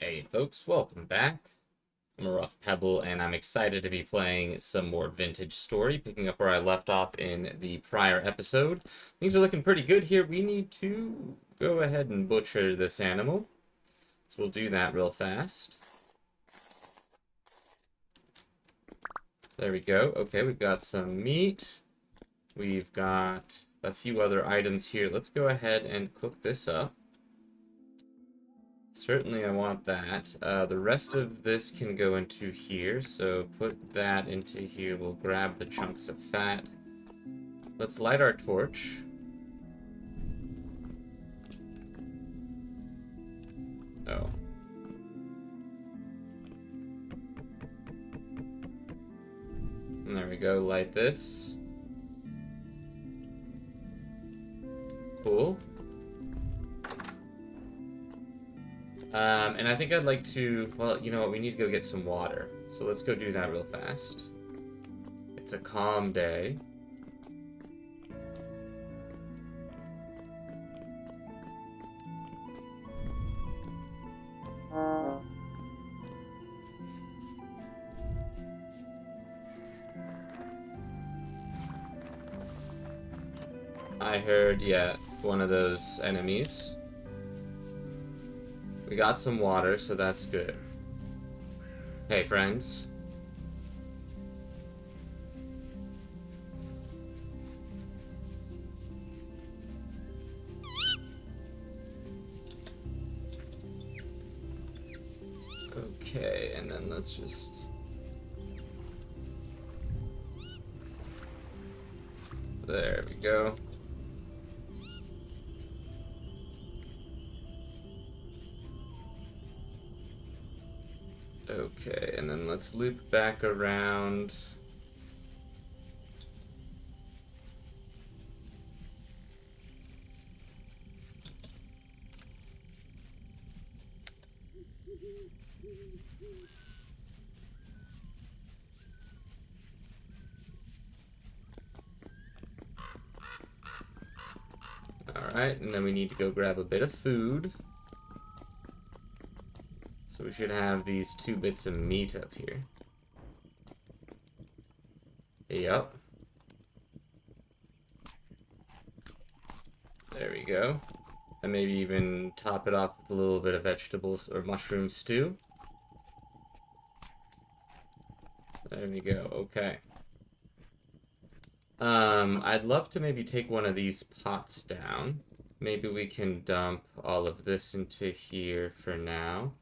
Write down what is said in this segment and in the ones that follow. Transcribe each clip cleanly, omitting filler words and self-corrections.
Hey folks, welcome back. I'm a rough Pebble, and I'm excited to be playing some more Vintage Story, picking up where I left off in the prior episode. Things are looking pretty good here. We need to go ahead and butcher this animal. So we'll do that real fast. There we go. Okay, we've got some meat. We've got a few other items here. Let's go ahead and cook this up. Certainly I want that. The rest of this can go into here, so put that into here. We'll grab the chunks of fat. Let's light our torch. Oh. And there we go, light this. Cool. And I think I'd like to, well, you know what, we need to go get some water. So let's go do that real fast. It's a calm day. I heard, yeah, one of those enemies. We got some water, so that's good. Hey, friends. Okay, and then let's just... There we go. Okay, and then let's loop back around. Alright, and then we need to go grab a bit of food. So we should have these 2 bits of meat up here. Yep. There we go. And maybe even top it off with a little bit of vegetables or mushroom stew. There we go, okay. I'd love to maybe take one of these pots down. Maybe we can dump all of this into here for now.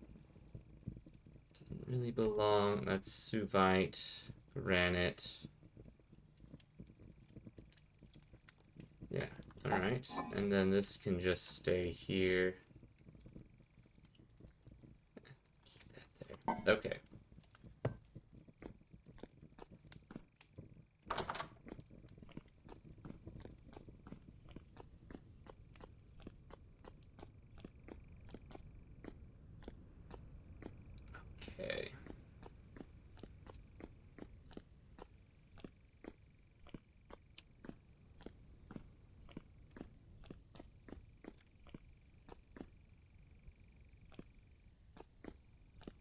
Doesn't really belong. That's suvite, granite. Yeah, alright. And then this can just stay here. Keep that there. Okay. Okay.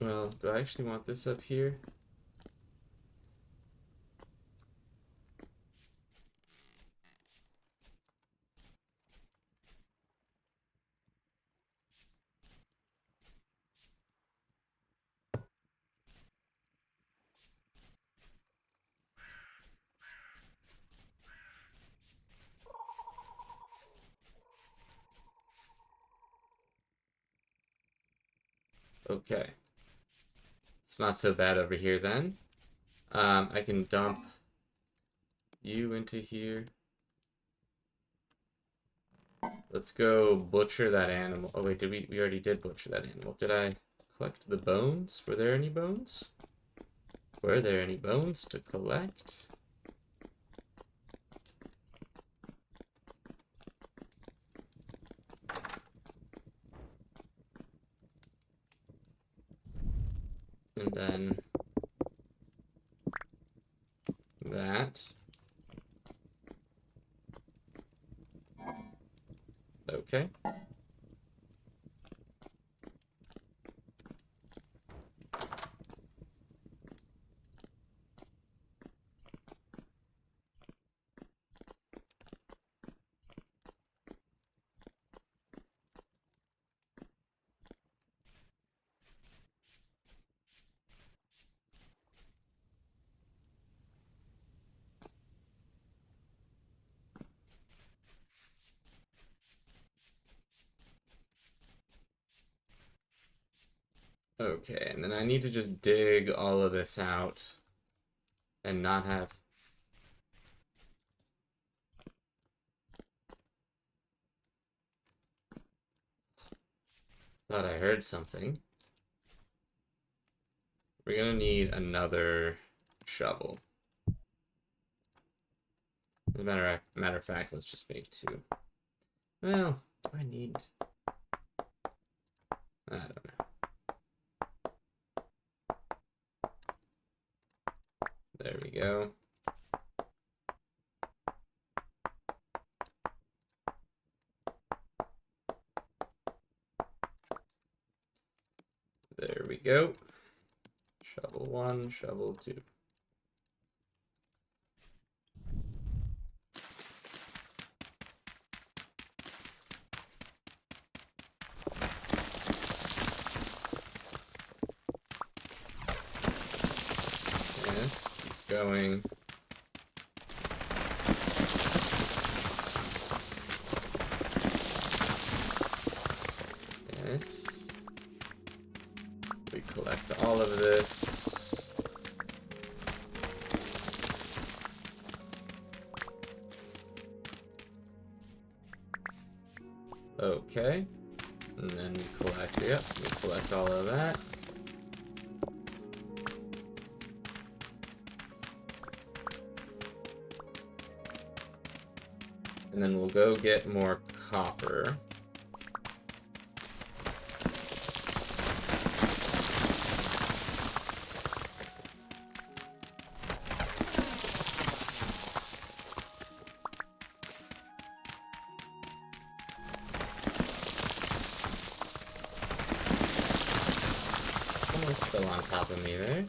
Well, do I actually want this up here? Okay. It's not so bad over here then. I can dump you into here. Let's go butcher that animal. Oh wait, did we already did butcher that animal. Did I collect the bones? Were there any bones? Were there any bones to collect? And then that. Okay. Okay, and then I need to just dig all of this out and not have... Thought I heard something. We're gonna need another shovel. As a matter of fact, let's just make two. Well, I need... I don't know. There we go. There we go. Shovel 1, shovel 2. Yes, keep going. Yes. We collect all of this. Okay. And then we collect, yep, we collect all of that. And then we'll go get more copper. Someone's still on top of me there.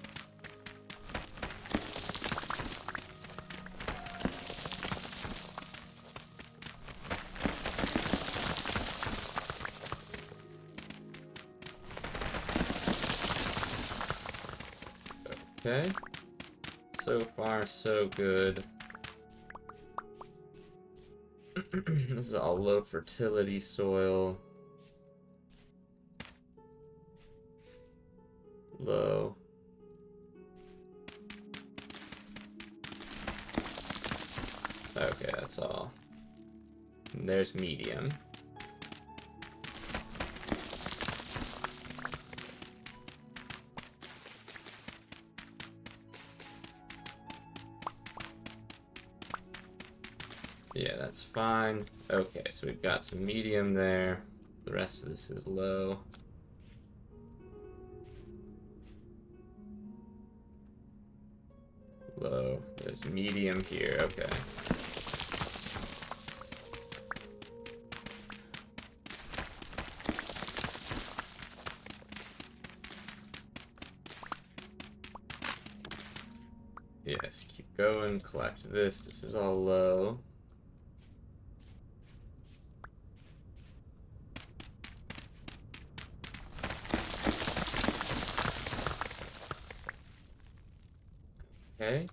Okay. So far, so good. This is all low fertility soil. Low. Okay, that's all. And there's medium. Yeah, that's fine. Okay, so we've got some medium there. The rest of this is low. Low. There's medium here. Okay. Yes, keep going. Collect this. This is all low. Okay.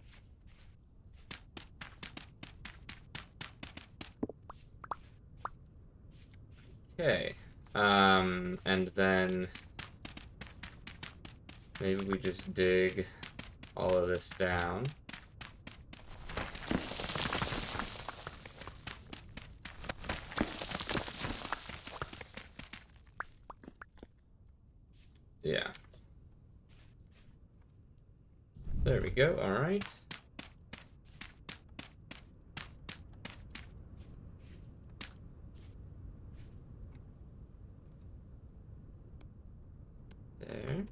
Okay. And then maybe we just dig all of this down. Yeah. There we go. All right. There.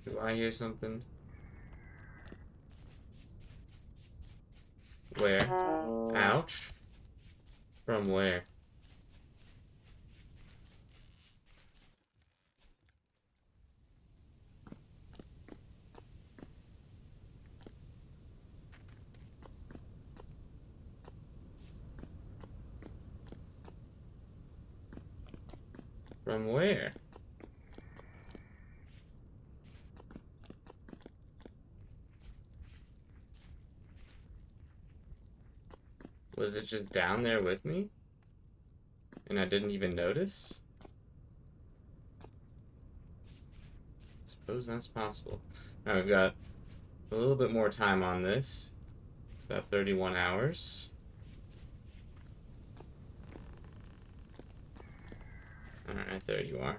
Do I hear something? Where? Ouch. From where? From where? Was it just down there with me? And I didn't even notice? Suppose that's possible. Alright, we've got a little bit more time on this. About 31 hours. Alright, there you are.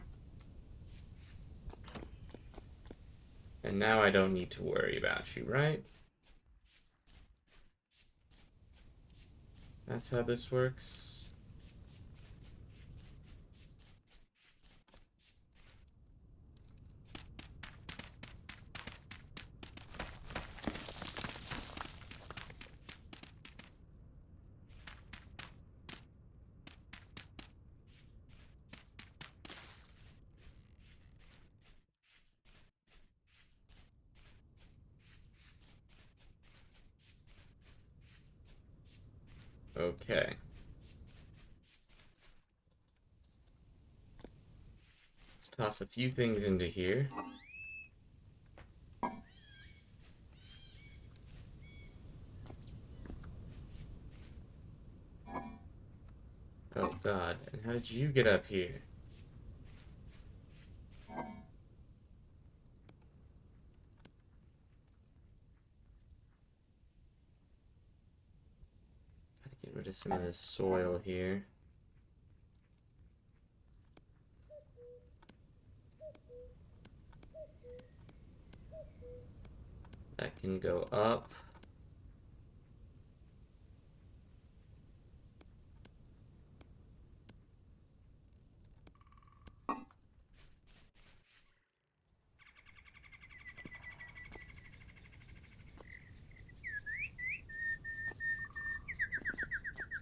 And now I don't need to worry about you, right? That's how this works. Okay. Let's toss a few things into here. Oh god, and how did you get up here? Gotta get rid of some of this soil here. That can go up.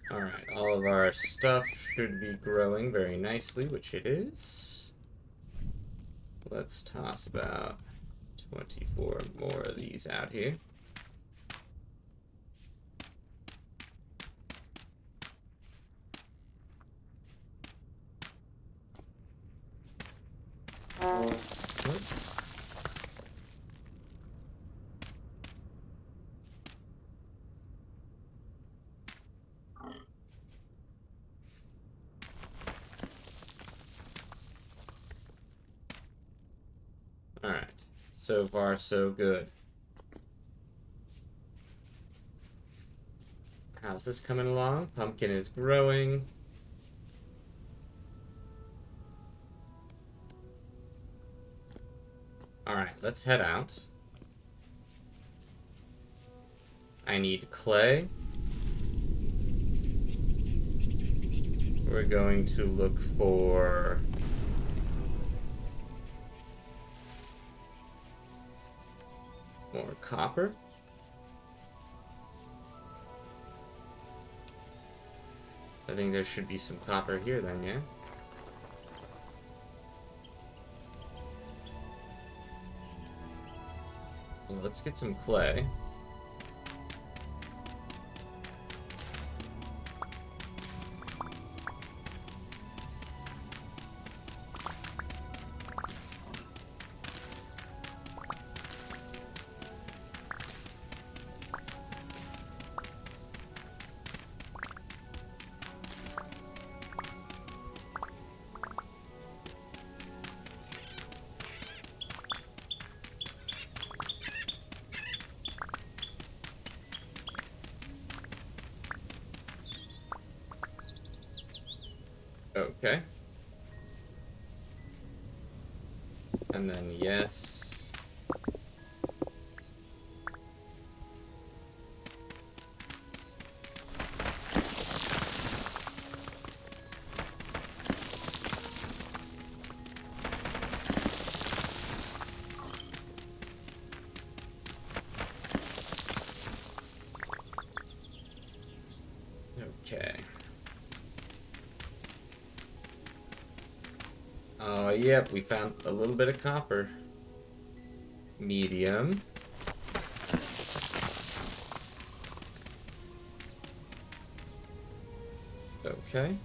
Alright, all of our stuff should be growing very nicely, which it is. Let's toss about 24 more of these out here. Whoops. Alright, so far so good. How's this coming along? Pumpkin is growing. Alright, let's head out. I need clay. We're going to look for more copper. I think there should be some copper here then, yeah? Well, let's get some clay. Okay. And then yes. Okay. Oh, yep, we found a little bit of copper. Medium. Okay.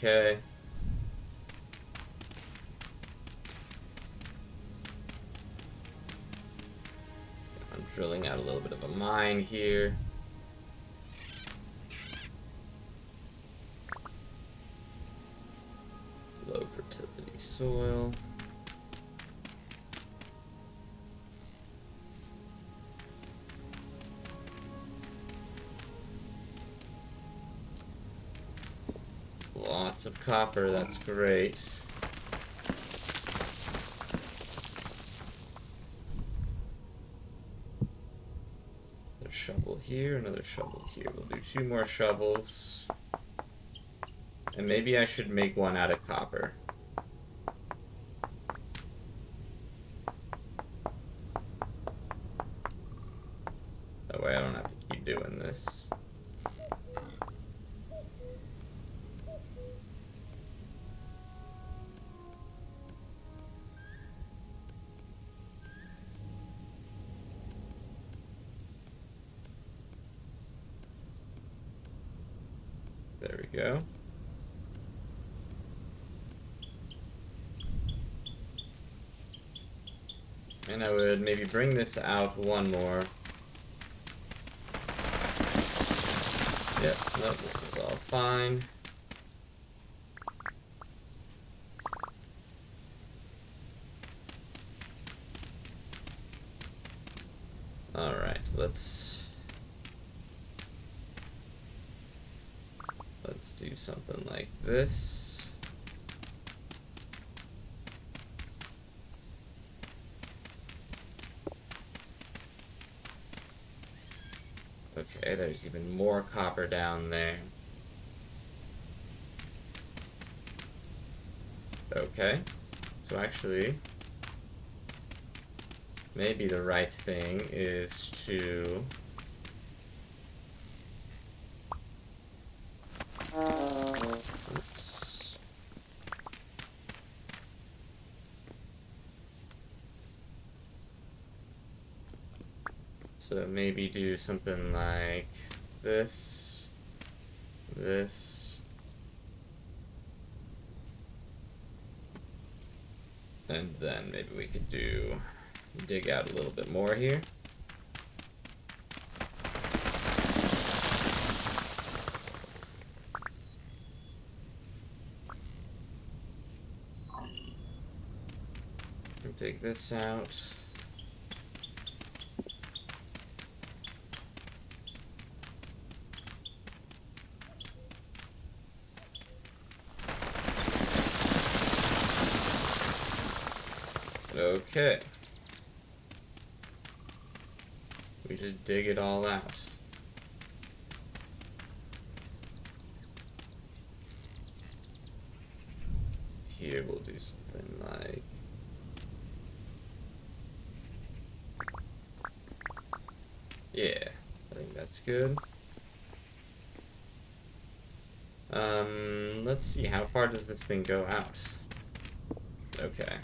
Okay. I'm drilling out a little bit of a mine here. Low fertility soil. Lots of copper, that's great. Another shovel here, another shovel here. We'll do 2 more shovels. And maybe I should make one out of copper. That way I don't have to keep doing this. There we go. And I would maybe bring this out 1 more. Yep, nope, this is all fine. Alright, let's do something like this. Okay, there's even more copper down there. Okay, so actually, maybe the right thing is to oops. So maybe do something like this, and then maybe we could dig out a little bit more here. Dig this out. Okay. We just dig it all out. Here we'll do something like yeah, I think that's good. Let's see, how far does this thing go out? Okay.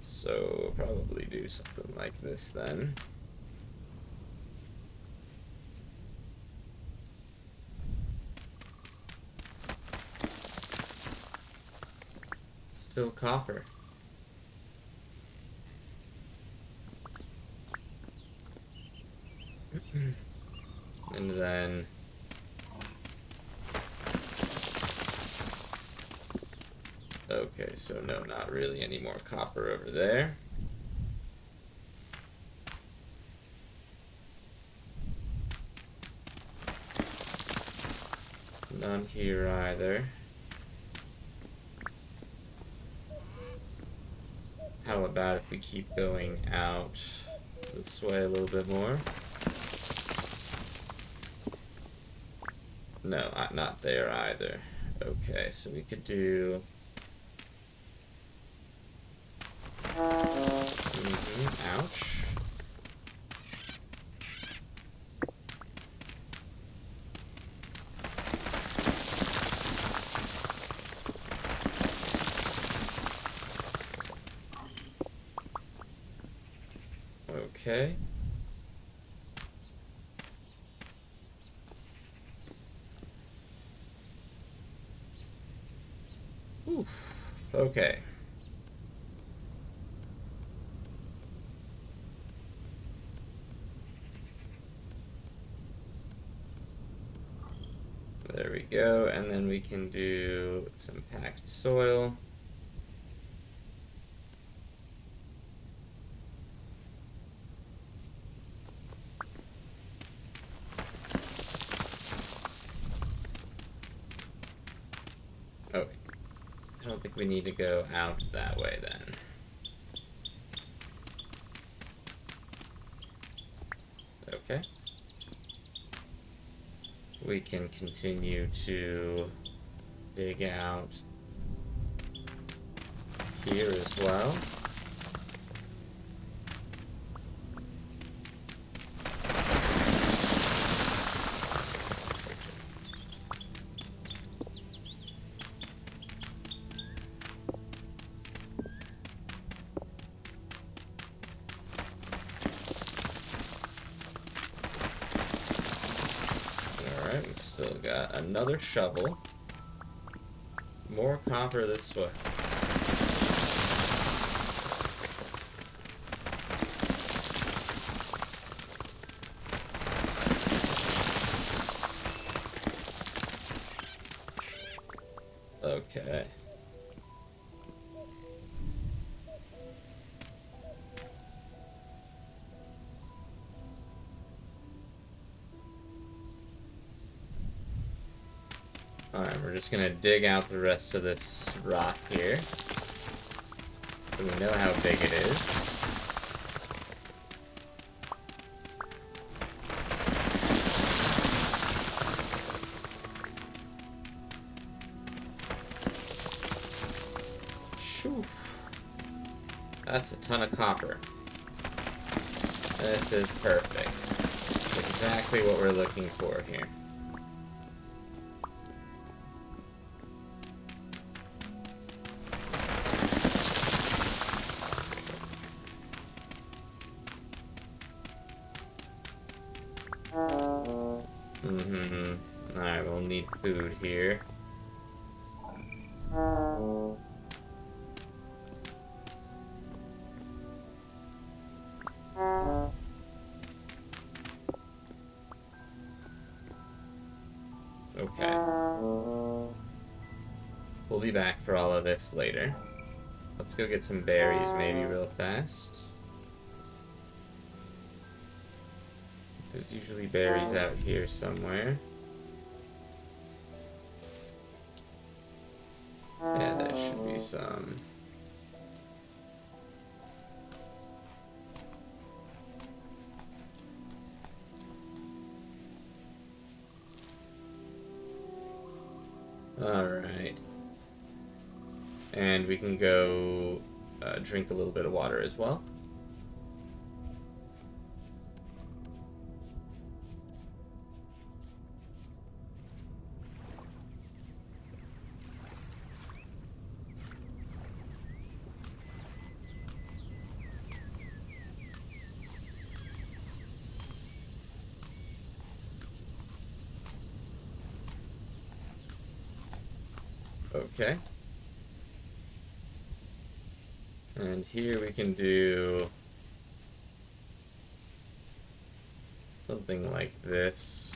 So probably do something like this then. Still copper. And then okay, so no, not really any more copper over there. None here either. How about if we keep going out this way a little bit more? No, not there either. Okay, so we could do... ouch. Okay. Oof. Okay. There we go, and then we can do some packed soil. Oh, I don't think we need to go out that way then. Okay. We can continue to dig out here as well. Alright, we've still got another shovel. More copper this way. Okay. Alright, we're just gonna dig out the rest of this rock here. So we know how big it is. Shoo. That's a ton of copper. This is perfect. Exactly what we're looking for here. Alright, we'll need food here. Okay. We'll be back for all of this later. Let's go get some berries maybe real fast. There's usually berries out here somewhere. Yeah, there should be some. Alright. And we can go drink a little bit of water as well. Okay. And here we can do something like this.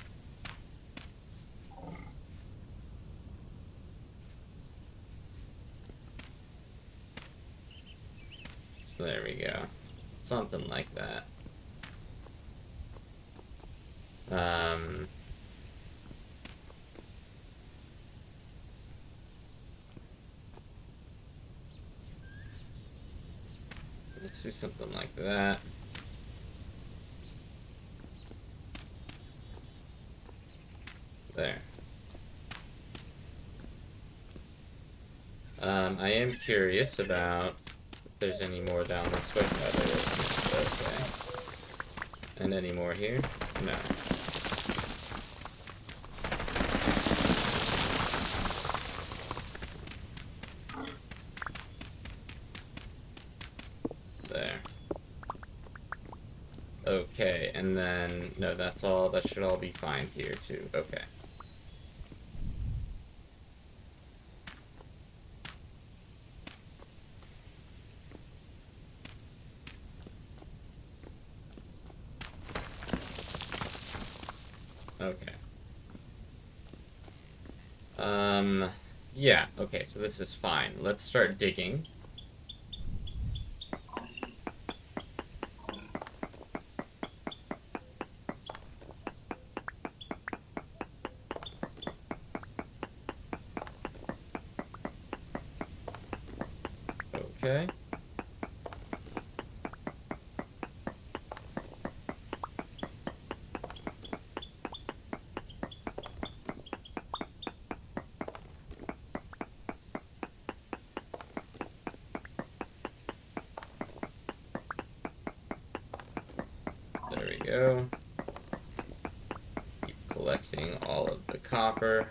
There we go. Something like that. Let's do something like that. There. I am curious about if there's any more down this way. No, there isn't. Okay. And any more here? No. There. Okay, and then, no, that's all. That should all be fine here, too. Okay. Okay. Yeah, okay, so this is fine. Let's start digging. Okay. There we go. Keep collecting all of the copper.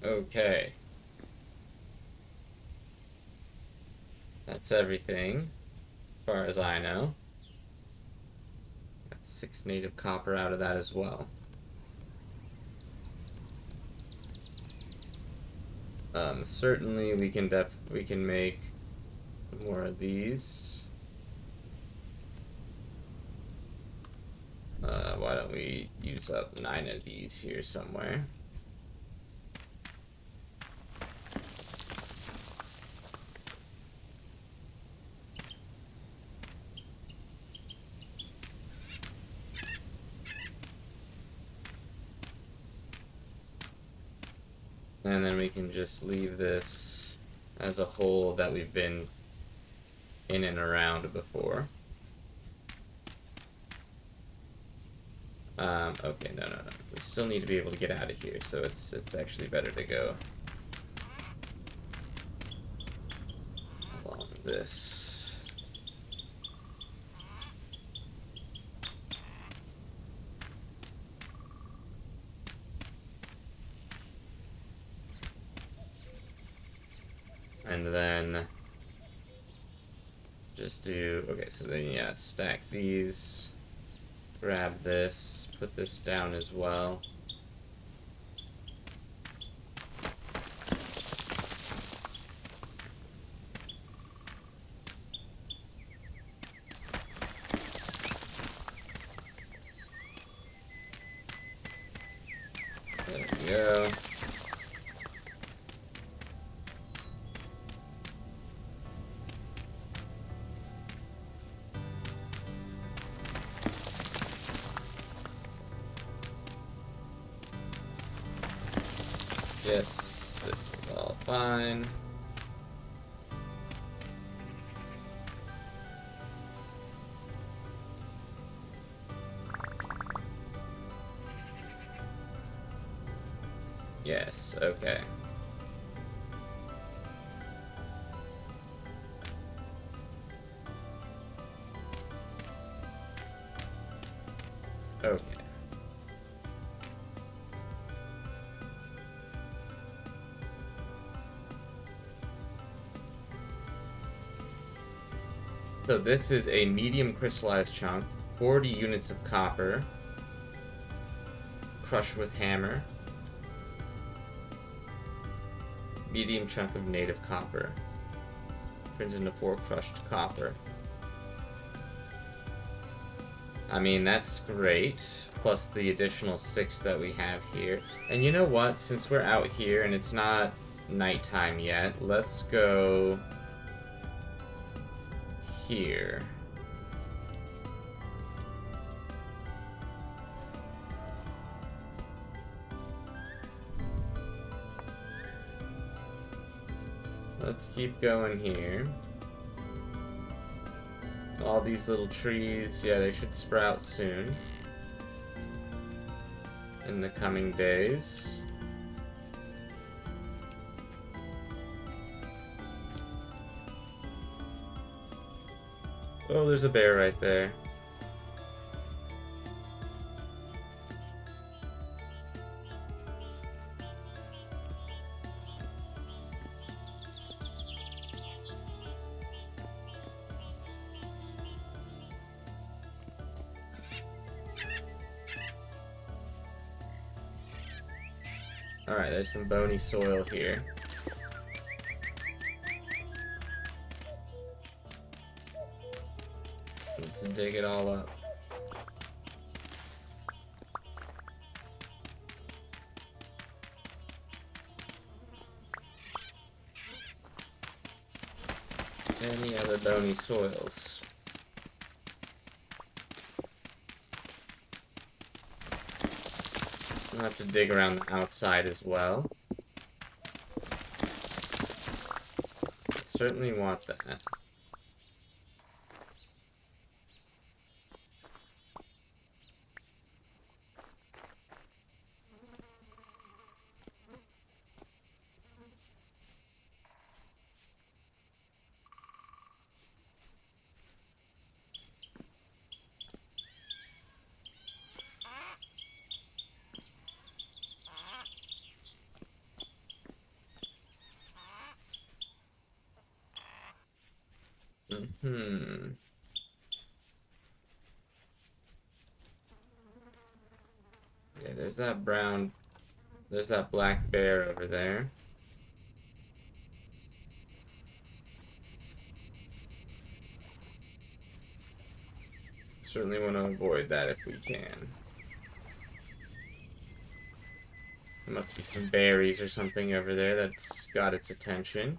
Okay. That's everything, as far as I know. Got 6 native copper out of that as well. Certainly we can make more of these. Why don't we use up 9 of these here somewhere? And then we can just leave this as a hole that we've been in and around before. Okay, no. We still need to be able to get out of here, so it's actually better to go along this. And then just do, okay, so then yeah, stack these, grab this, put this down as well. There we go. Yes, this is all fine. Yes, okay. Okay. So this is a medium crystallized chunk, 40 units of copper, crushed with hammer, medium chunk of native copper, turns into 4 crushed copper. I mean, that's great, plus the additional 6 that we have here. And you know what, since we're out here and it's not nighttime yet, let's go here. Let's keep going here. All these little trees, yeah, they should sprout soon. In the coming days. Oh, there's a bear right there. Alright, there's some bony soil here. Let's dig it all up. Any other bony soils? I'll have to dig around the outside as well. Certainly want that. Yeah, there's that black bear over there. Certainly want to avoid that if we can. There must be some berries or something over there that's got its attention.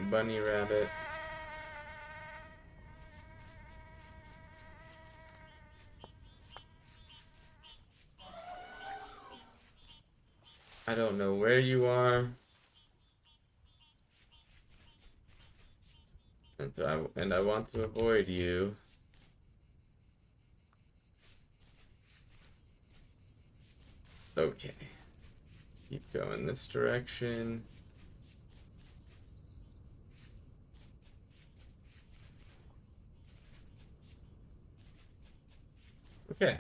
Bunny rabbit. I don't know where you are. And I want to avoid you. Okay. Keep going this direction. Okay.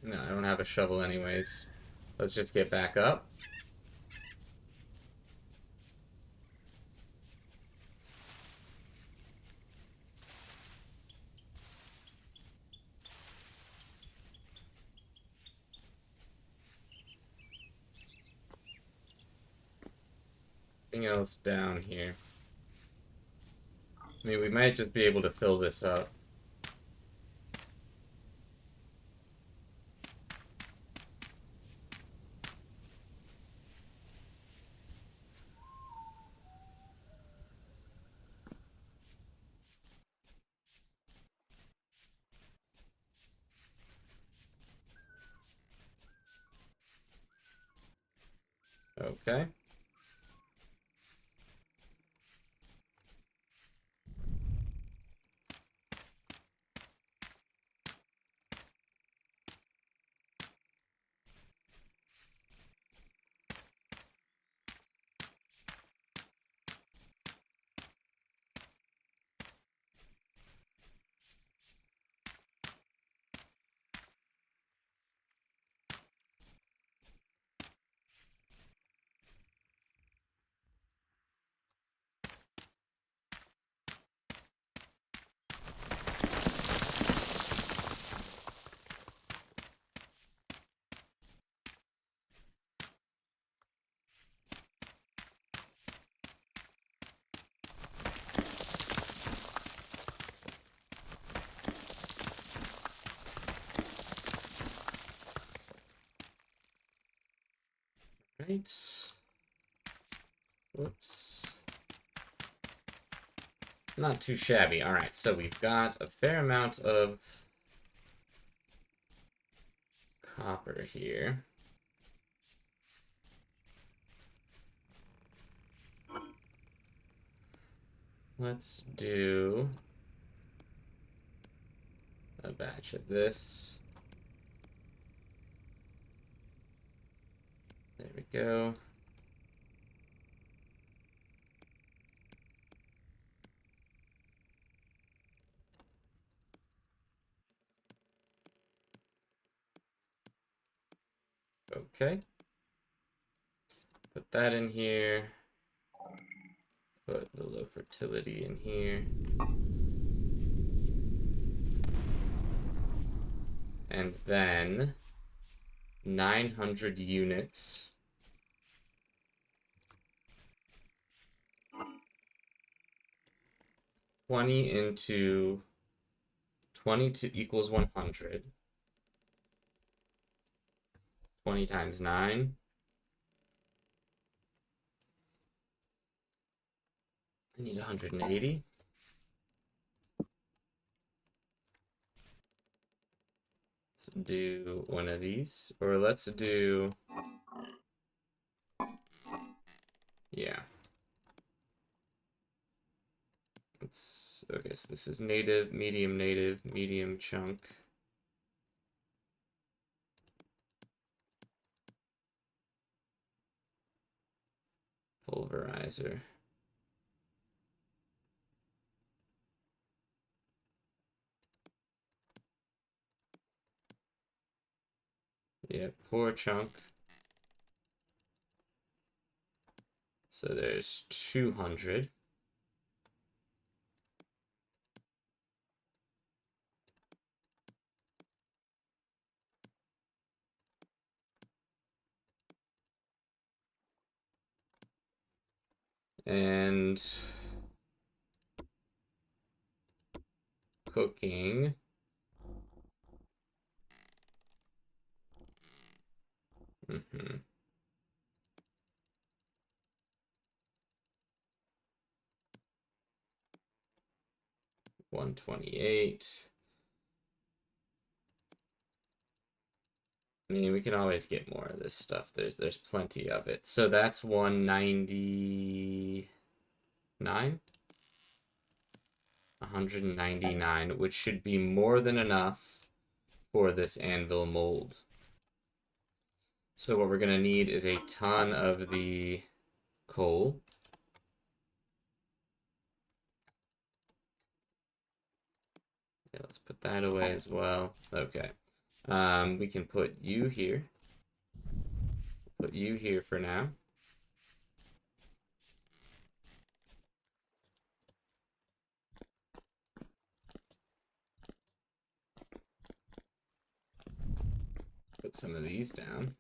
No, I don't have a shovel anyways. Let's just get back up. Anything else down here? I mean, we might just be able to fill this up. Okay. right. Whoops. Not too shabby. All right, so we've got a fair amount of copper here. Let's do a batch of this. There we go. Okay. Put that in here. Put the low fertility in here. And then 900 units. 20 into 22 equals 100. 20 times 9. I need 180. Let's do one of these. Or let's do... Yeah. Okay, so this is native, medium chunk. Pulverizer. Yeah, poor chunk. So there's 200. And cooking. Mm-hmm. 128. I mean, we can always get more of this stuff. There's plenty of it. So that's 199? 199, which should be more than enough for this anvil mold. So what we're going to need is a ton of the coal. Yeah, let's put that away as well. Okay. We can put you here. Put you here for now. Put some of these down.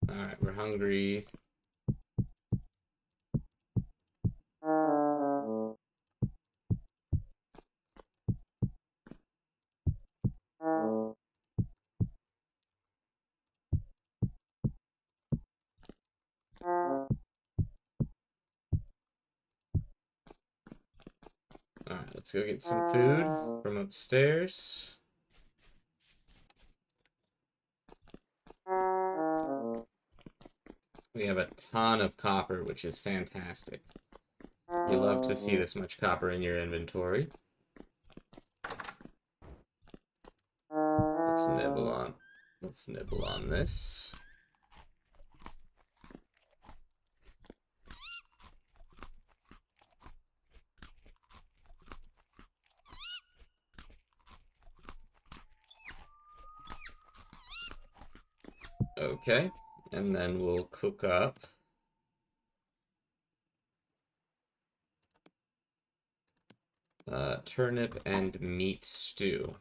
Alright, we're hungry. Alright, let's go get some food from upstairs. We have a ton of copper, which is fantastic. You love to see this much copper in your inventory. Let's nibble on this. Okay, and then we'll cook up turnip and meat stew.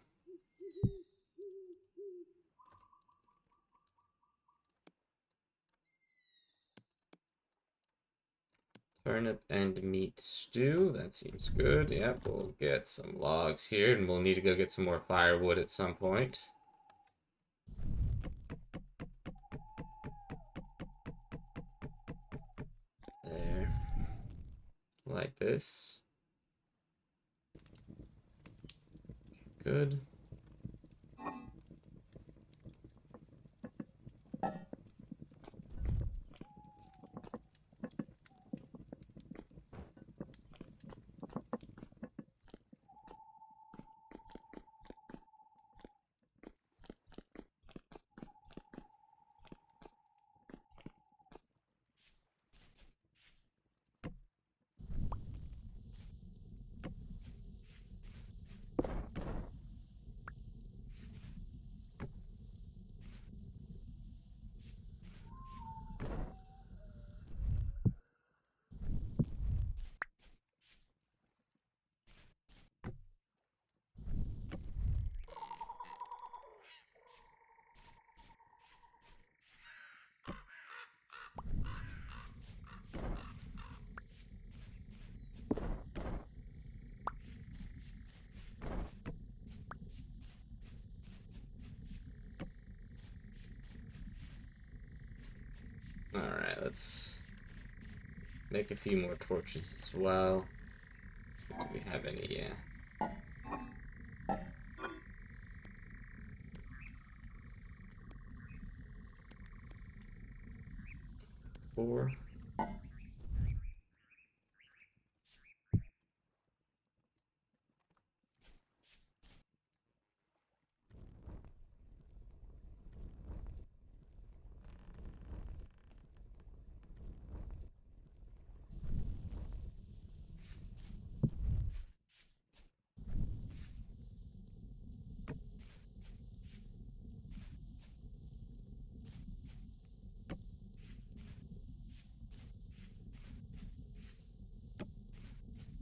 Turnip and meat stew. That seems good. Yep, we'll get some logs here, and we'll need to go get some more firewood at some point. There. Like this. Good. Alright, let's make a few more torches as well. Do we have any? Yeah. 4.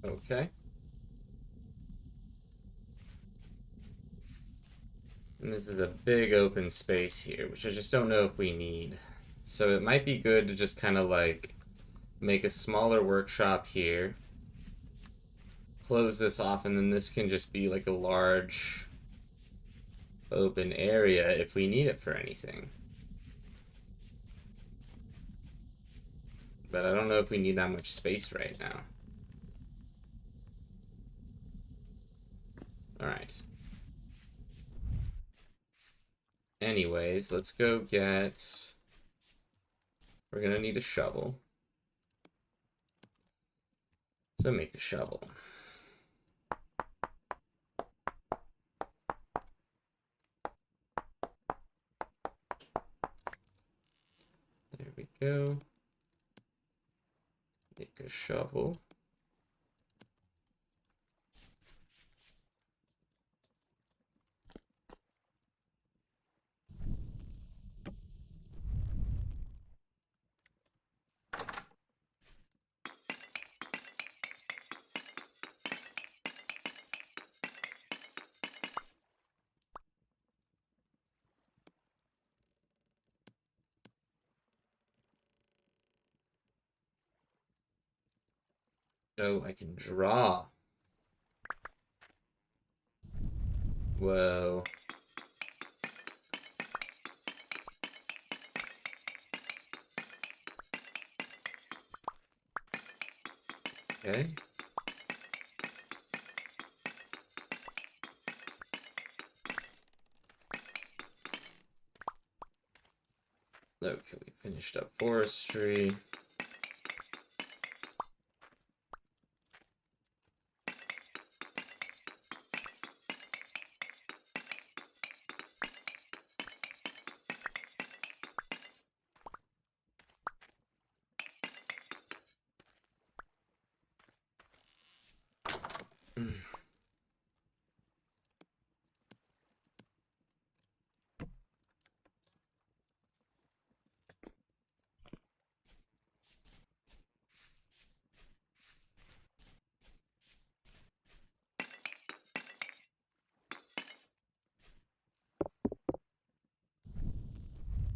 Okay. And this is a big open space here, which I just don't know if we need. So it might be good to just kind of like make a smaller workshop here, close this off, and then this can just be like a large open area if we need it for anything. But I don't know if we need that much space right now. Alright. Anyways, let's go get... We're gonna need a shovel. So make a shovel. There we go. Make a shovel. Oh, I can draw. Whoa. Okay. Okay, we finished up forestry.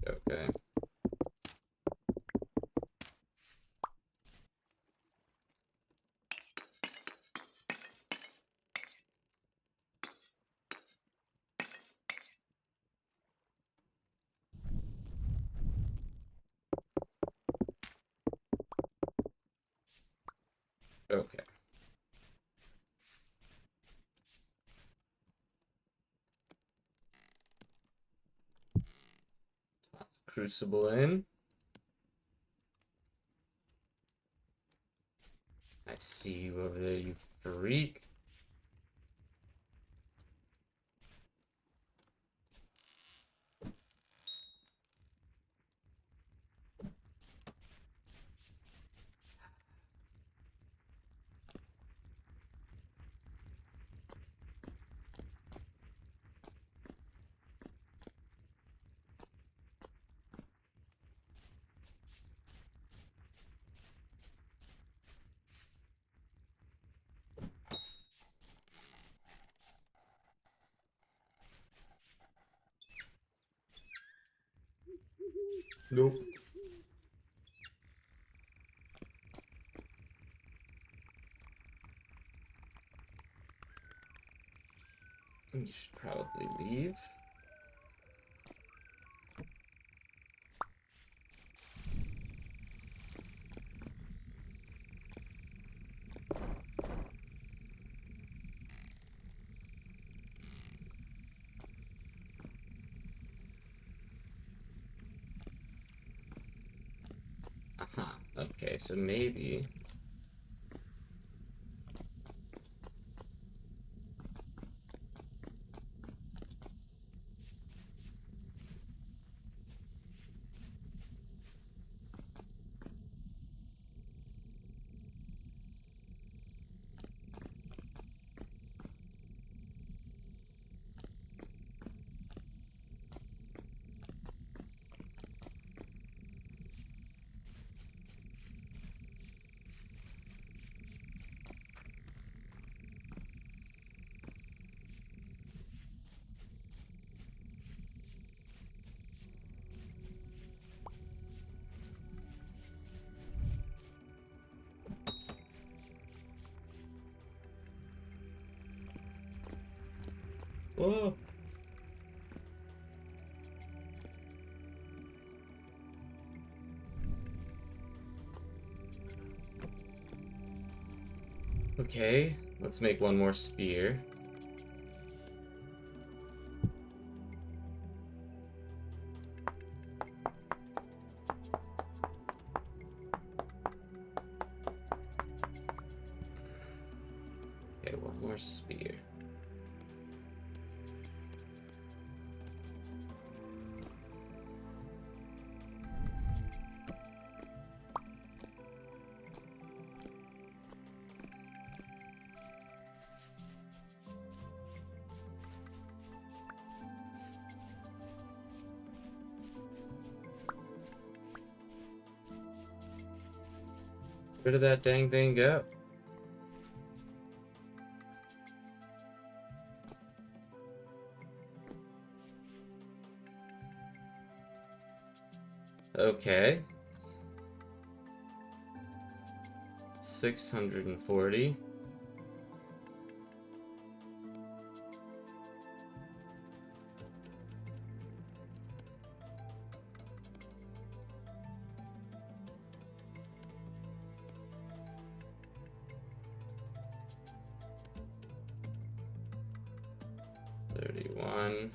Okay. Okay. Toss the crucible in. I see you over there, you freak. Nope. You should probably leave. Aha. Okay, so maybe. Whoa. Okay, let's make one more spear. Okay, one more spear. Where did that dang thing go? Okay. 640. $31.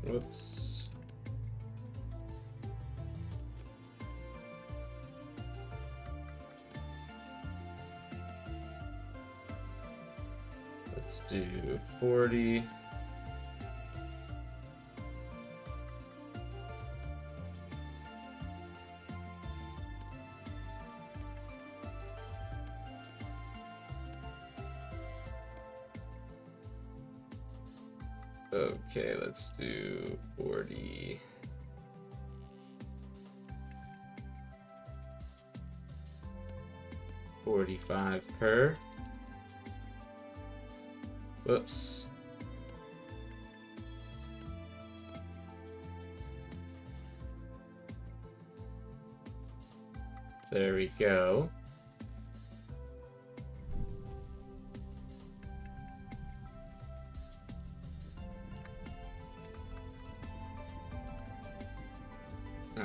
Whoops. Let's do 40. Okay, let's do 40. $45 per. Whoops. There we go.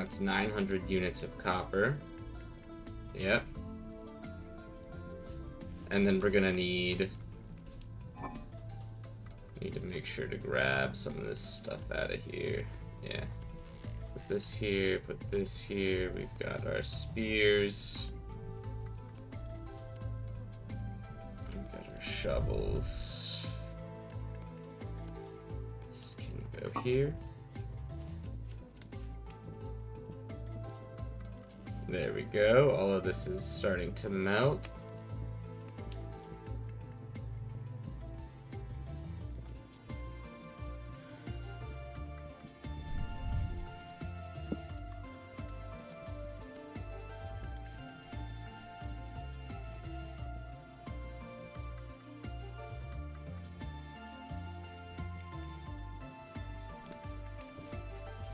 That's 900 units of copper. Yep. And then we're gonna need to make sure to grab some of this stuff out of here. Yeah. Put this here, put this here. We've got our spears. We've got our shovels. This can go here. There we go. All of this is starting to melt.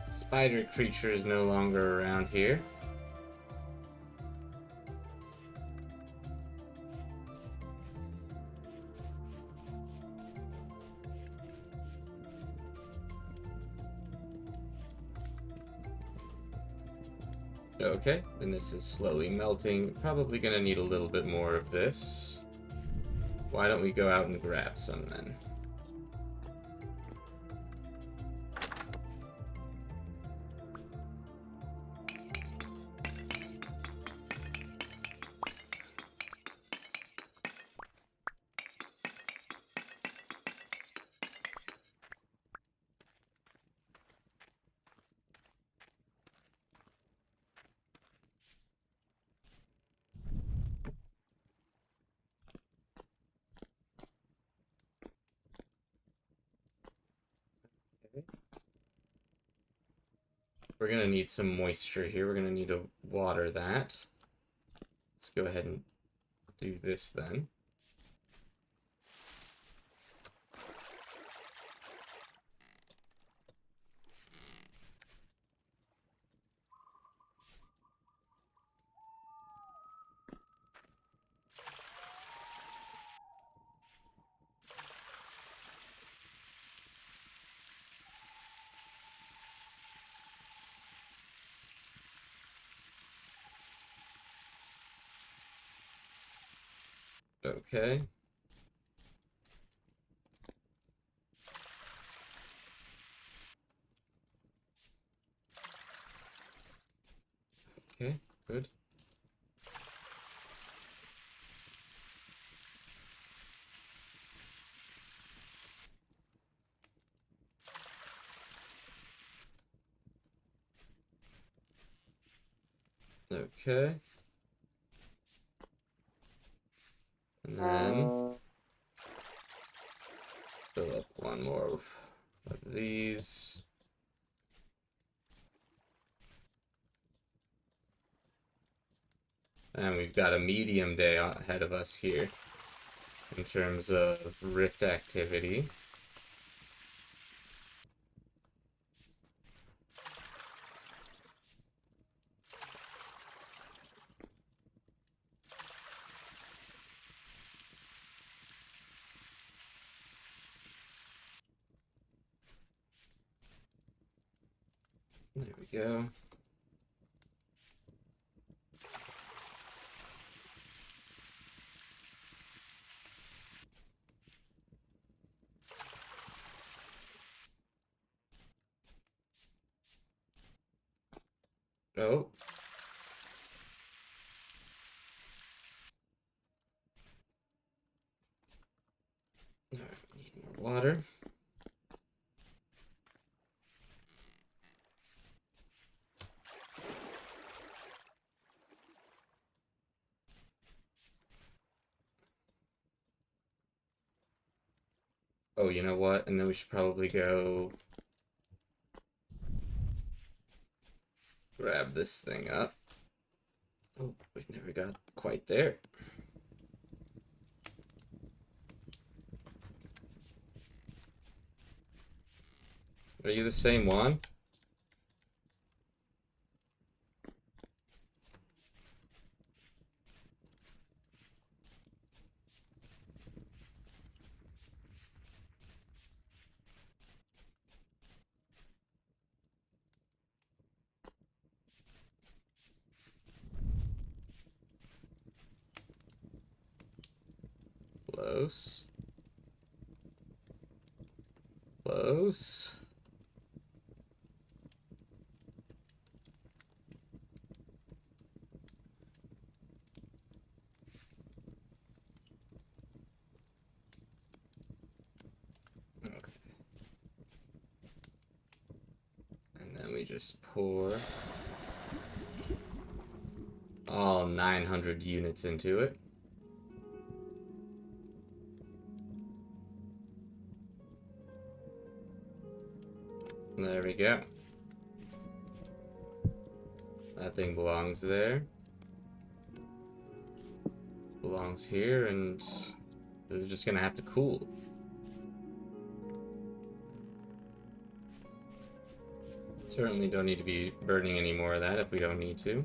Spider creature is no longer around here. Okay, and this is slowly melting. Probably gonna need a little bit more of this. Why don't we go out and grab some then? We're gonna need some moisture here. We're gonna need to water that. Let's go ahead and do this then. Okay. Okay, good. Okay. And then fill up one more of these. And we've got a medium day ahead of us here in terms of rift activity. There we go. Oh. All right, need more water. Oh, you know what? And then we should probably go grab this thing up. Oh, we never got quite there. Are you the same one? Close. Close. Okay. And then we just pour all 900 units into it. There we go. That thing belongs there. Belongs here, and they're just gonna have to cool. Certainly don't need to be burning any more of that if we don't need to.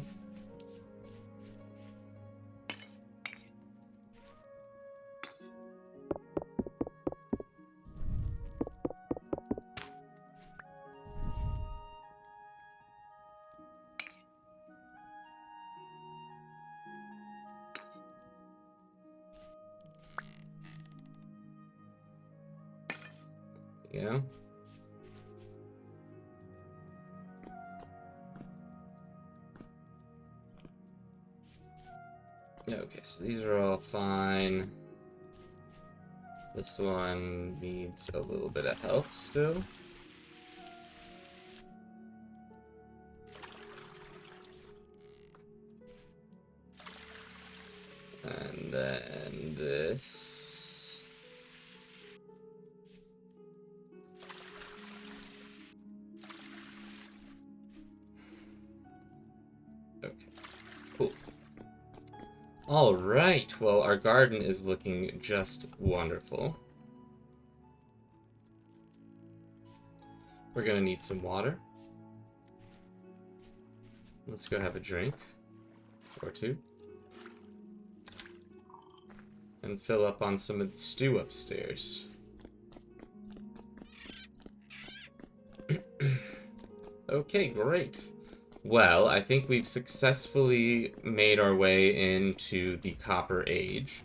Yeah. Okay, so these are all fine. This one needs a little bit of help still. And then this. Okay, cool. All right, well, our garden is looking just wonderful. We're gonna need some water. Let's go have a drink or two. And fill up on some of the stew upstairs. Okay, great. Well, I think we've successfully made our way into the Copper Age.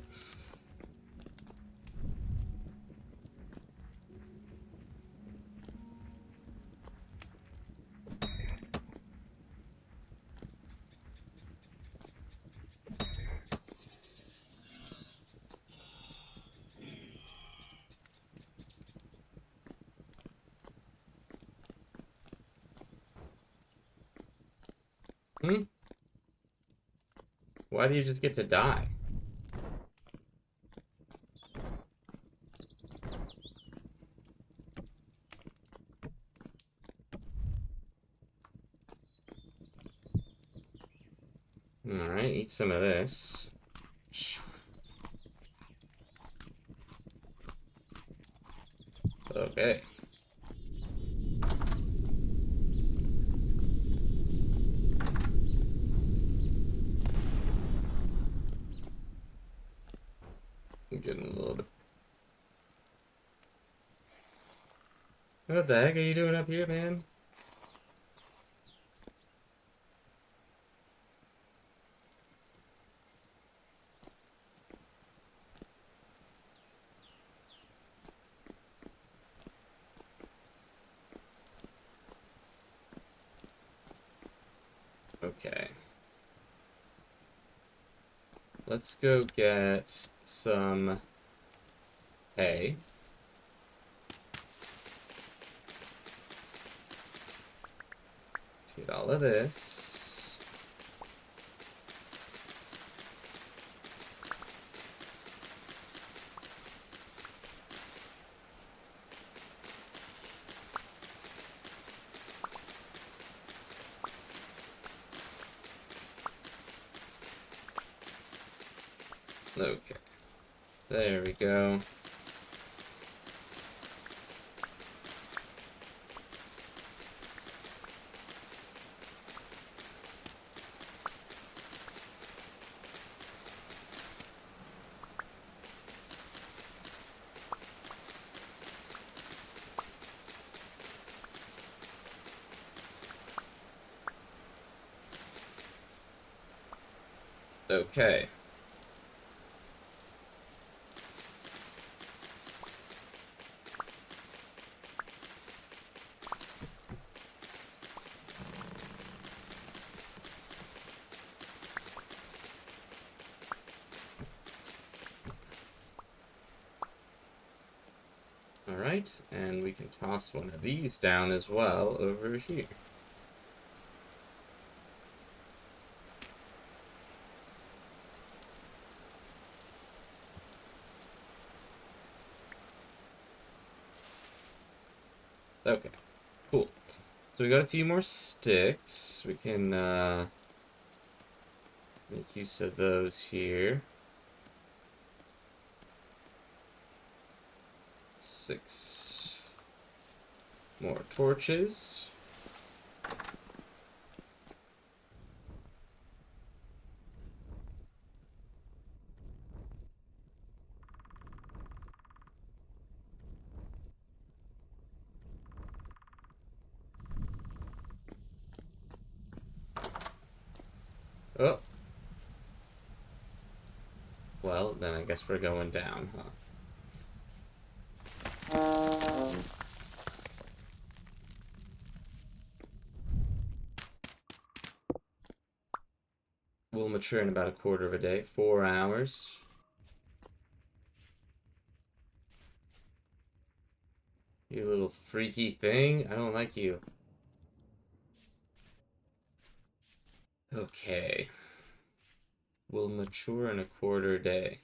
Hmm? Why do you just get to die? Alright, eat some of this. Okay. I'm getting a little bit... What the heck are you doing up here, man? Okay. Let's go get some hay. Let's get all of this. Okay. There we go. Okay. Alright, and we can toss one of these down as well over here. Okay, cool. So we got a few more sticks. We can make use of those here. 6 more torches. Oh. Well, then I guess we're going down, huh? Will mature in about a quarter of a day. 4 hours. You little freaky thing. I don't like you. Okay. Will mature in a quarter day.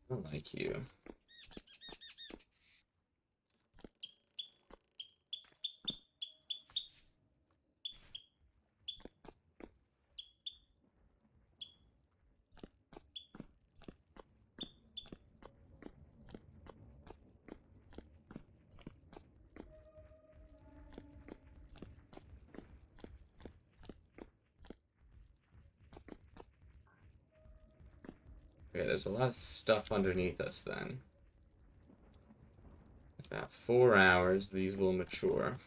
I don't like you. Okay, there's a lot of stuff underneath us then. About 4 hours, these will mature.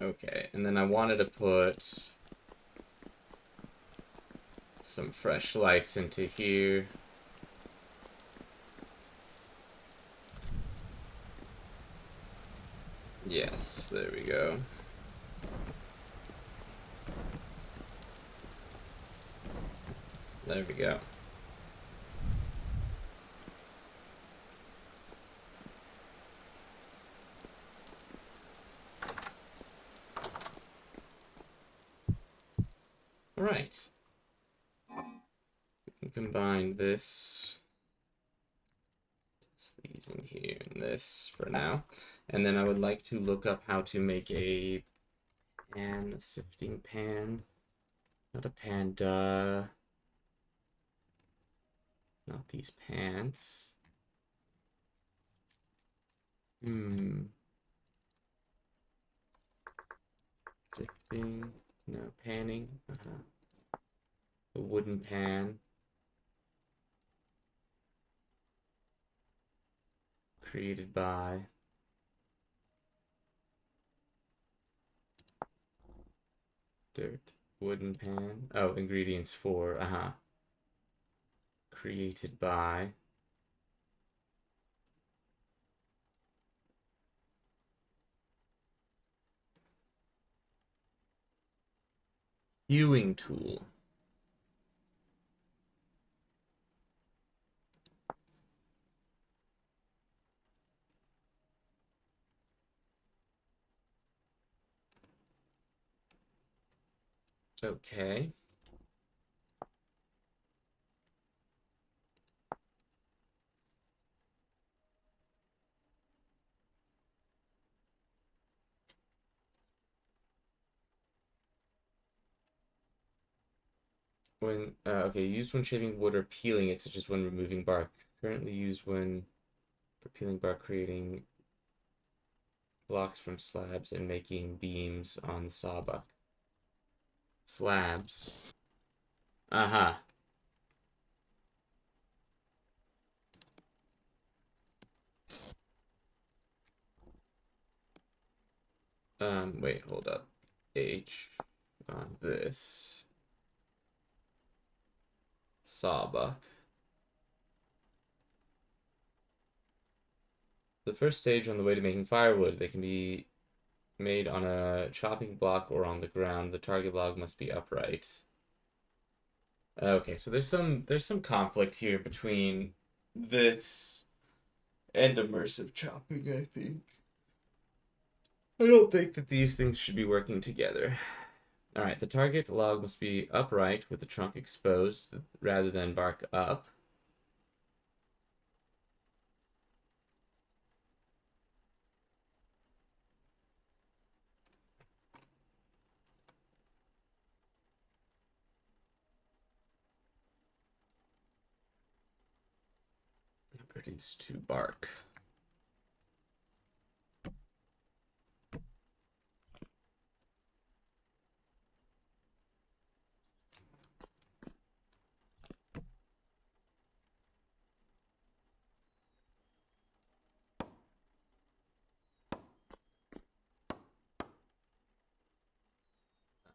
Okay, and then I wanted to put some fresh lights into here. Yes, there we go. There we go. All right. We can combine this. Just these in here and this for now. And then I would like to look up how to make a pan, a sifting pan. Not a panda. Not these pants. Sifting. No, panning. A wooden pan. Created by. Dirt. Wooden pan. Oh, ingredients for. Created by. Hewing tool. Okay. When okay, used when shaving wood or peeling it, such as when removing bark. Currently used when for peeling bark, creating blocks from slabs, and making beams on the sawbuck. Slabs. Uh-huh. Wait, hold up. H on this. Sawbuck. The first stage on the way to making firewood. They can be made on a chopping block or on the ground. The target log must be upright. Okay, so there's some conflict here between this and immersive chopping, I think. I don't think that these things should be working together. All right, the target log must be upright with the trunk exposed rather than bark up. Produce two bark.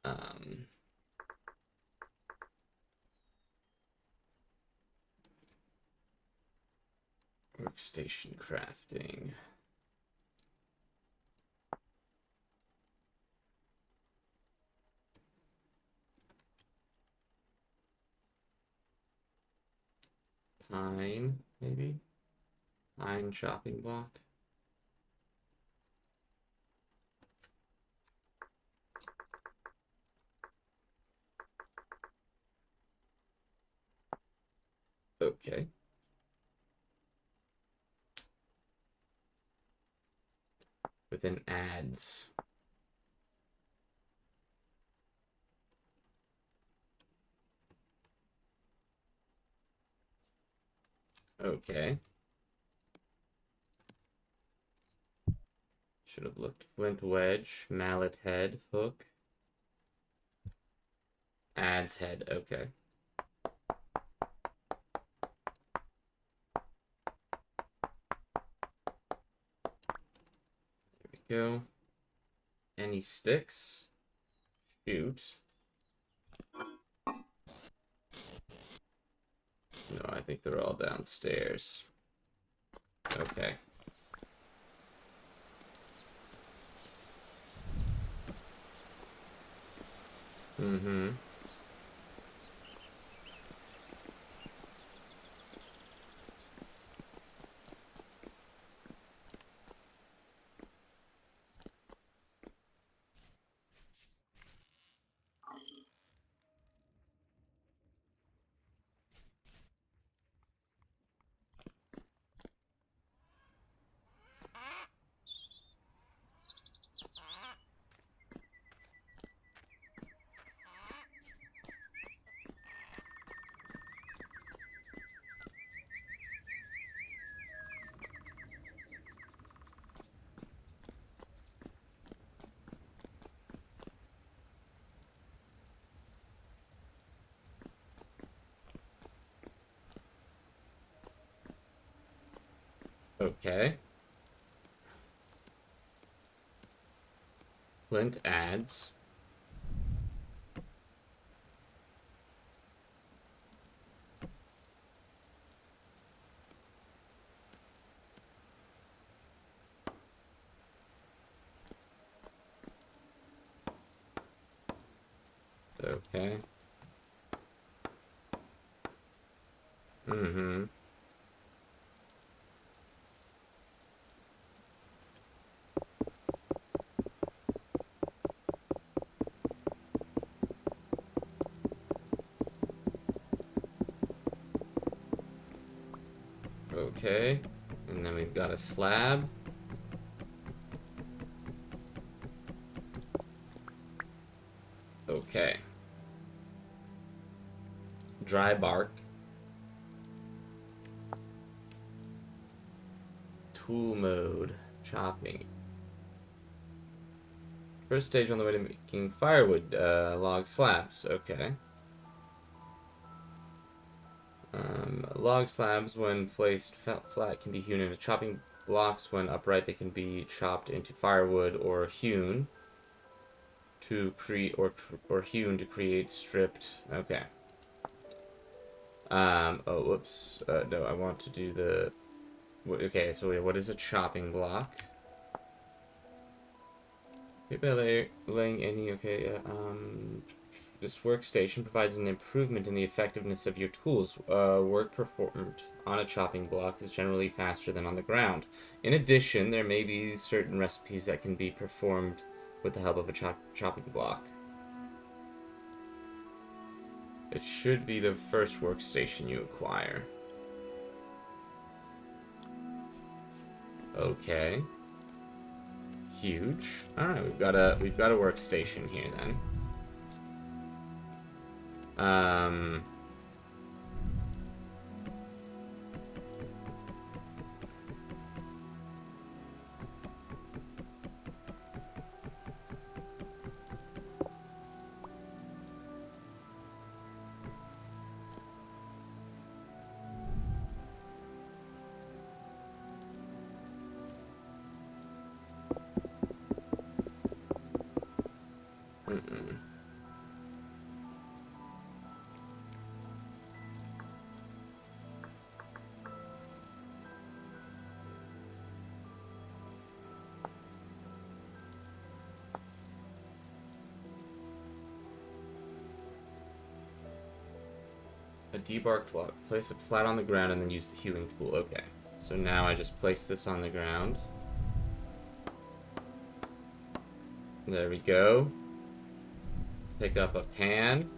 Um, Workstation crafting. Pine, maybe? Pine chopping block. Okay. Within ads. Okay. Should have looked. Flint wedge, mallet head, hook, adze head. Okay. There we go. Any sticks? Shoot. No, I think they're all downstairs. Okay. Mm-hmm. Okay. Flint adds. Okay. Mm-hmm. Okay. And then we've got a slab. Okay. Dry bark. Tool mode. Chopping. First stage on the way to making firewood. Log slabs. Okay. Log slabs, when placed flat, can be hewn into chopping blocks. When upright, they can be chopped into firewood or hewn. to create or hewn to create stripped. Okay. Oh, whoops. No, I want to do the. Okay, so wait, what is a chopping block? Maybe laying any. Okay. This workstation provides an improvement in the effectiveness of your tools. Work performed on a chopping block is generally faster than on the ground. In addition, there may be certain recipes that can be performed with the help of a chopping block. It should be the first workstation you acquire. Okay. Huge. Alright, we've got a workstation here then. Um mm-mm. A debarked log. Place it flat on the ground and then use the hewing tool. Okay. So now I just place this on the ground. There we go. Pick up a pan.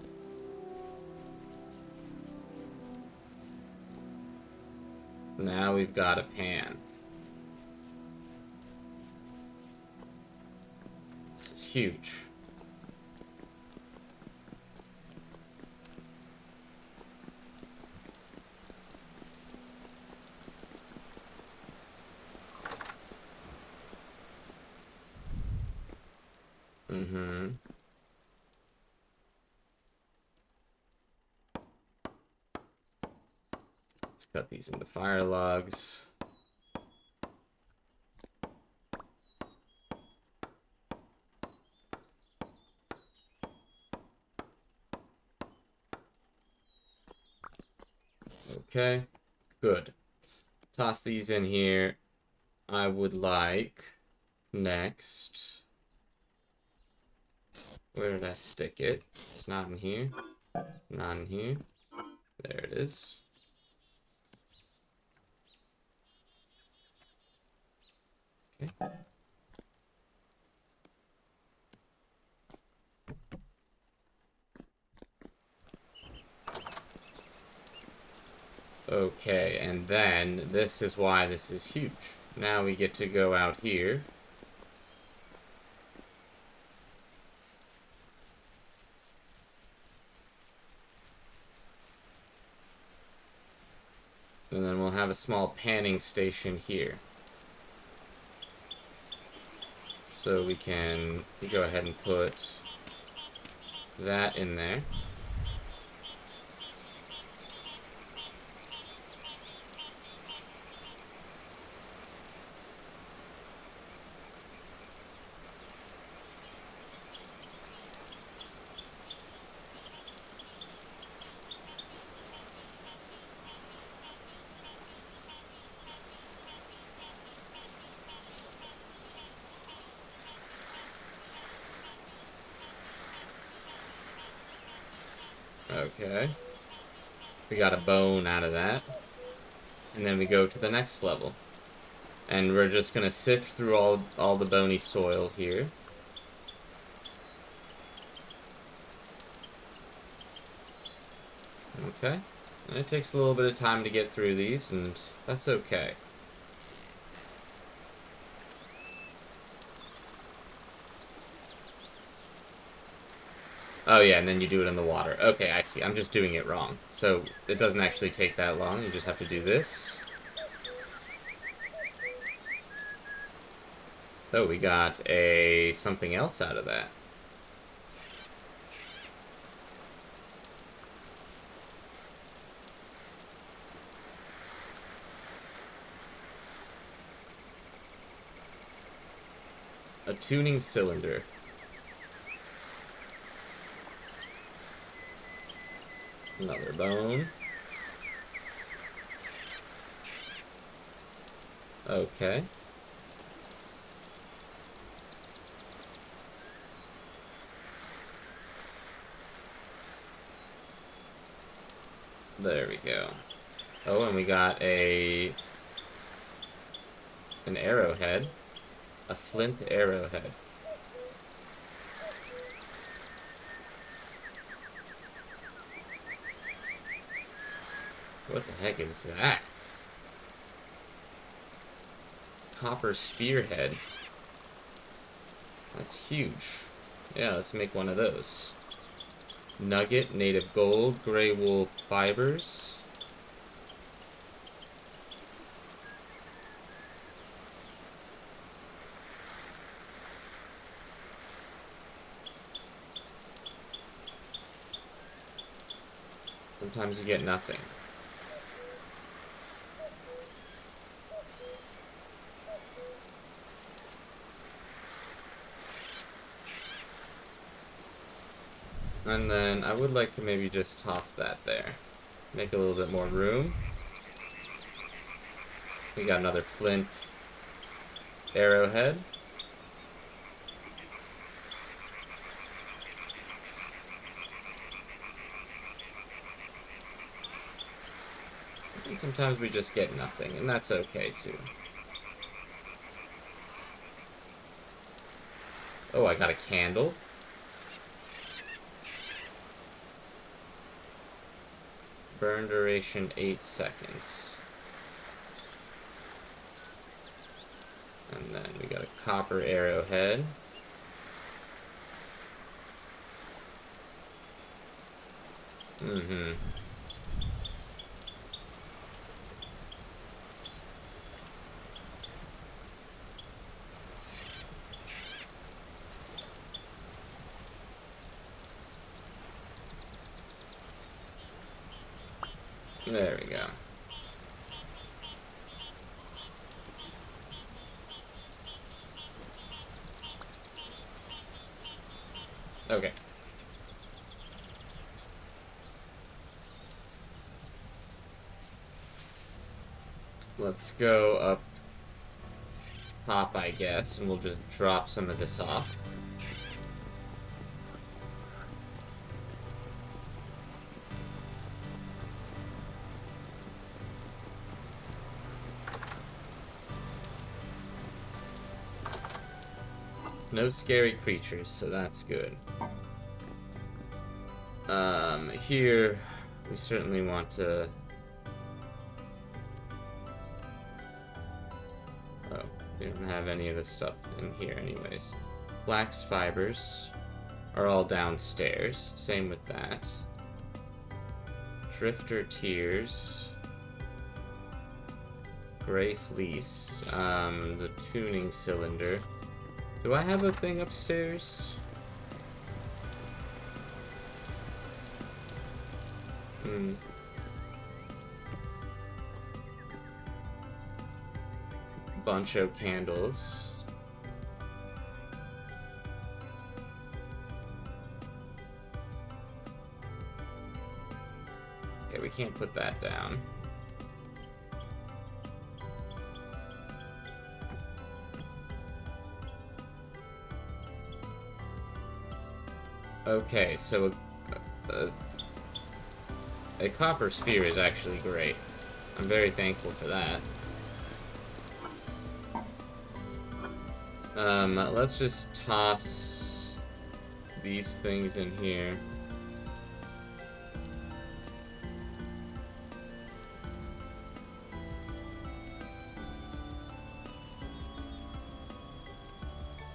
Now we've got a pan. This is huge. Mm-hmm. Let's cut these into fire logs. Okay, good. Toss these in here. I would like next. Where did I stick it? It's not in here. Not in here. There it is. Okay. Okay, and then this is why this is huge. Now we get to go out here. And then we'll have a small panning station here. So we can go ahead and put that in there. Okay. We got a bone out of that. And then we go to the next level. And we're just gonna sift through all the bony soil here. Okay. And it takes a little bit of time to get through these, and that's okay. Oh yeah, and then you do it in the water. Okay, I see. I'm just doing it wrong. So it doesn't actually take that long. You just have to do this. Oh, we got a something else out of that. A tuning cylinder. Another bone. Okay. There we go. Oh, and we got an arrowhead. A flint arrowhead. What the heck is that? Copper spearhead. That's huge. Yeah, let's make one of those. Nugget, native gold, gray wool fibers. Sometimes you get nothing. And then I would like to maybe just toss that there. Make a little bit more room. We got another flint arrowhead. And sometimes we just get nothing, and that's okay too. Oh, I got a candle. Burn duration 8 seconds. And then we got a copper arrowhead. Mm-hmm. There we go. Okay. Let's go up top, I guess, and we'll just drop some of this off. No scary creatures, so that's good. Here, we certainly want to... Oh, we don't have any of this stuff in here anyways. Flax fibers are all downstairs. Same with that. Drifter tears. Gray fleece. The tuning cylinder. Do I have a thing upstairs? Buncho candles. Okay, we can't put that down. Okay, so a copper spear is actually great. I'm very thankful for that. Let's just toss these things in here.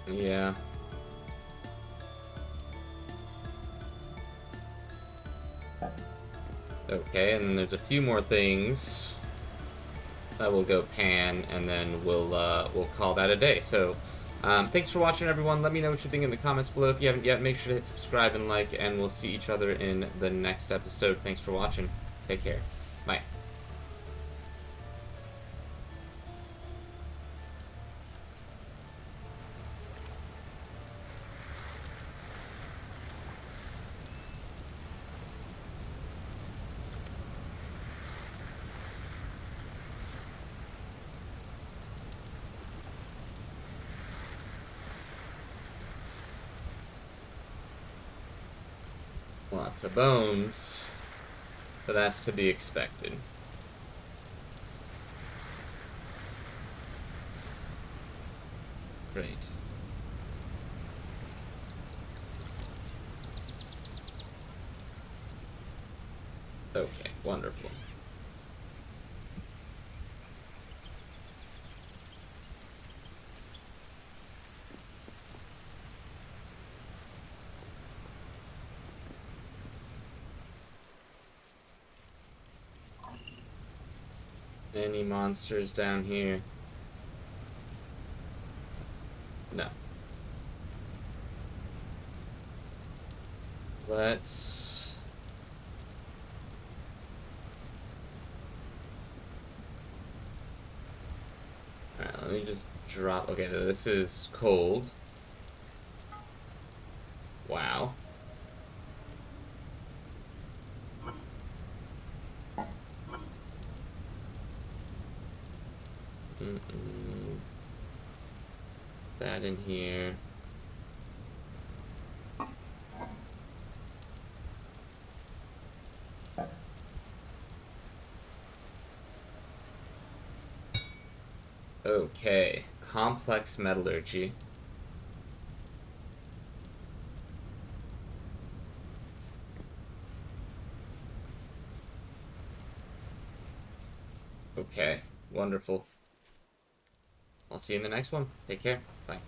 Yeah. Okay, and then there's a few more things that will go pan, and then we'll call that a day. So, thanks for watching, everyone. Let me know what you think in the comments below. If you haven't yet, make sure to hit subscribe and like, and we'll see each other in the next episode. Thanks for watching. Take care. Bye. Lots of bones. But that's to be expected. Great. Okay, wonderful. Any monsters down here? No. Let's... Alright, let me just drop... Okay, this is cold. Wow. That in here. Okay. Complex metallurgy. Okay. Wonderful. I'll see you in the next one. Take care. Bye.